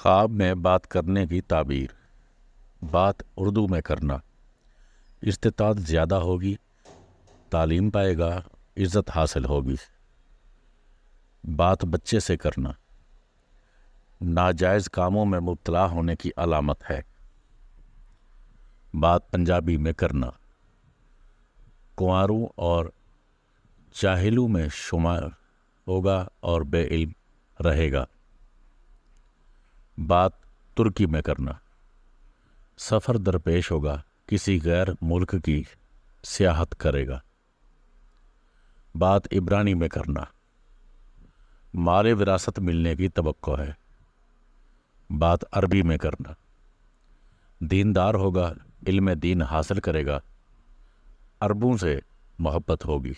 خواب میں بات کرنے کی تعبیر۔ بات اردو میں کرنا، استطاعت زیادہ ہوگی، تعلیم پائے گا، عزت حاصل ہوگی۔ بات بچے سے کرنا، ناجائز کاموں میں مبتلا ہونے کی علامت ہے۔ بات پنجابی میں کرنا، کنواروں اور جاہلوں میں شمار ہوگا اور بے علم رہے گا۔ بات ترکی میں کرنا، سفر درپیش ہوگا، کسی غیر ملک کی سیاحت کرے گا۔ بات عبرانی میں کرنا، مال وراثت ملنے کی توقع ہے۔ بات عربی میں کرنا، دیندار ہوگا، علم دین حاصل کرے گا، عربوں سے محبت ہوگی۔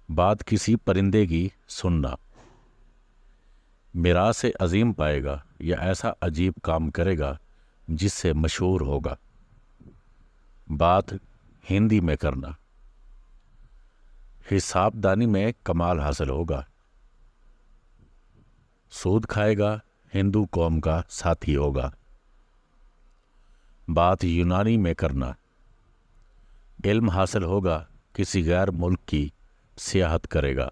بات کسی پرندے کی سننا، میراث عظیم پائے گا یا ایسا عجیب کام کرے گا جس سے مشہور ہوگا۔ بات ہندی میں کرنا، حساب دانی میں کمال حاصل ہوگا، سود کھائے گا، ہندو قوم کا ساتھی ہوگا۔ بات یونانی میں کرنا، علم حاصل ہوگا، کسی غیر ملک کی سیاحت کرے گا۔